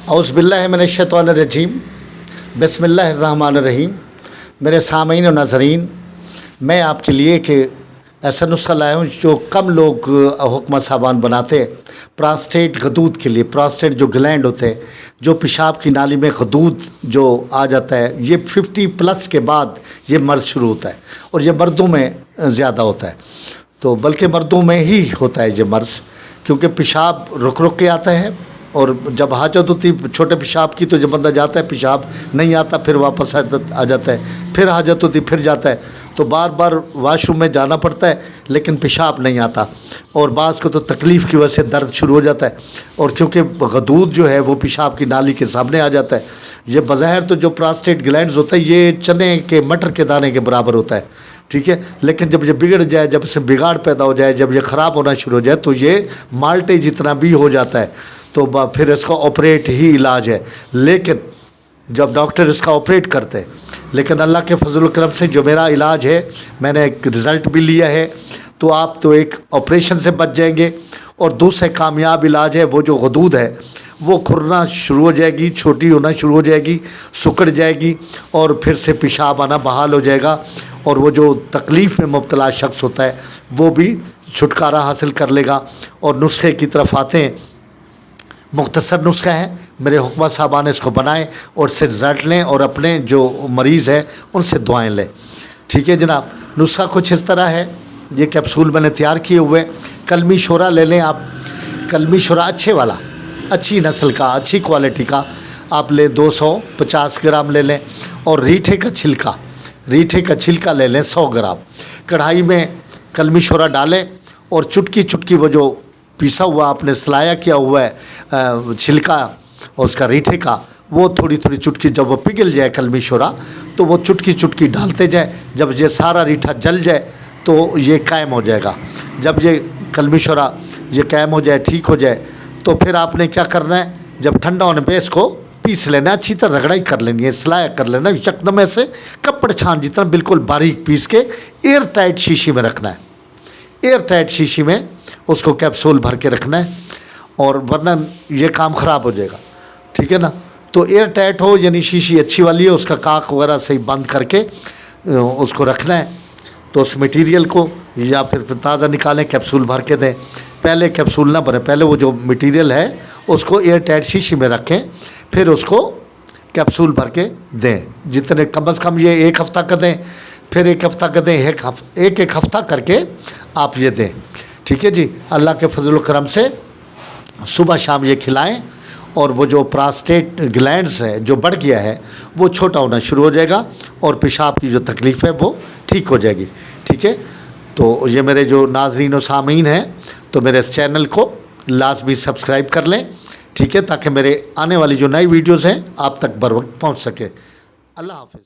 औज़ बिल्लाहि मिनश शैतानिर रजीम बिस्मिल्लाहिर रहमानिर रहीम। मेरे सामीन और नाज़रीन, मैं आपके लिए कि ऐसा नुस्खा लाया हूँ जो कम लोग हुक्मा साहबान बनाते हैं प्रोस्टेट गदूद के लिए। प्रोस्टेट जो ग्लैंड होते हैं, जो पेशाब की नाली में गदूद जो आ जाता है, ये 50+ के बाद ये मर्ज़ शुरू होता है और ये मर्दों में ज़्यादा होता है। तो बल्कि मर्दों में ही होता है ये मर्ज़, क्योंकि पेशाब रुक रुक के आता है और जब हाजत होती छोटे पेशाब की तो जब बंदा जाता है पेशाब नहीं आता, फिर वापस आ जाता है, फिर हाजत होती फिर जाता है, तो बार बार वाशरूम में जाना पड़ता है लेकिन पेशाब नहीं आता। और बाज़ को तो तकलीफ़ की वजह से दर्द शुरू हो जाता है, और क्योंकि गदूद जो है वो पेशाब की नाली के सामने आ जाता है। ये बज़ाहिर तो जो प्रोस्टेट ग्लैंड्स होता है ये चने के मटर के दाने के बराबर होता है, ठीक है। लेकिन जब ये बिगड़ जाए, जब इसमें बिगाड़ पैदा हो जाए, जब ये ख़राब होना शुरू हो जाए तो ये माल्टे जितना भी हो जाता है, तो फिर इसका ऑपरेट ही इलाज है। लेकिन जब डॉक्टर इसका ऑपरेट करते हैं, लेकिन अल्लाह के फजल करम से जो मेरा इलाज है, मैंने एक रिज़ल्ट भी लिया है, तो आप तो एक ऑपरेशन से बच जाएंगे। और दूसरा कामयाब इलाज है, वो जो गदूद है वो खुरना शुरू हो जाएगी, छोटी होना शुरू हो जाएगी, सुकड़ जाएगी और फिर से पेशाब आना बहाल हो जाएगा। और वो जो तकलीफ़ में मुब्तला शख्स होता है वो भी छुटकारा हासिल कर लेगा। और नुस्खे की तरफ आते हैं, मुख्तसर नुस्खा है, मेरे हुक्मा साहबान इसको बनाएं और इससे रिज़ल्ट लें और अपने जो मरीज़ है उनसे दुआएं लें, ठीक है जनाब। नुस्खा कुछ इस तरह है, ये कैप्सूल मैंने तैयार किए हुए। कलमी शोरा ले लें आप, कलमी शोरा अच्छे वाला, अच्छी नस्ल का, अच्छी क्वालिटी का आप ले 250 ग्राम ले लें। और रीठे का छिलका ले लें 100 ग्राम। कढ़ाई में कलमी शोरा डालें और चुटकी चुटकी वो जो पिसा हुआ आपने सलाया किया हुआ है छिलका उसका रीठे का, वो थोड़ी थोड़ी चुटकी जब वो पिघल जाए कलमी शोरा, तो वो चुटकी चुटकी डालते जाए। जब ये सारा रीठा जल जाए तो ये कायम हो जाएगा। जब ये कलमी शोरा ये कायम हो जाए, ठीक हो जाए, तो फिर आपने क्या करना है, जब ठंडा होने पे इसको पीस लेना, अच्छी तरह रगड़ाई कर लेनी है, सलाया कर लेना एकदम ऐसे कपड़ छान जितना बिल्कुल बारीक पीस के एयर टाइट शीशी में रखना है। एयर टाइट शीशी में उसको कैप्सूल भर के रखना है, और वरना ये काम ख़राब हो जाएगा, ठीक है ना। तो एयर टाइट हो यानी शीशी अच्छी वाली है, उसका काक वगैरह सही बंद करके उसको रखना है। तो उस मटेरियल को या फिर ताज़ा निकालें, कैप्सूल भर के दें। पहले कैप्सूल ना भरें, पहले वो जो मटेरियल है उसको एयर टाइट शीशी में रखें, फिर उसको कैप्सूल भर के दें। जितने कम से कम ये 1 हफ़्ता का दें, फिर 1 हफ़्ता का दें, एक हफ़्ता करके आप ये दें, ठीक है जी। अल्लाह के फजल करम से सुबह शाम ये खिलाएं और वो जो प्रोस्टेट ग्लैंड्स है जो बढ़ गया है वो छोटा होना शुरू हो जाएगा और पेशाब की जो तकलीफ़ है वो ठीक हो जाएगी, ठीक है। तो ये मेरे जो नाज़रीन और सामीन हैं, तो मेरे इस चैनल को लाज़मी सब्सक्राइब कर लें, ठीक है, ताकि मेरे आने वाली जो नई वीडियोज़ हैं आप तक बर वक्त पहुँच सके। अल्लाह हाफ़िज़।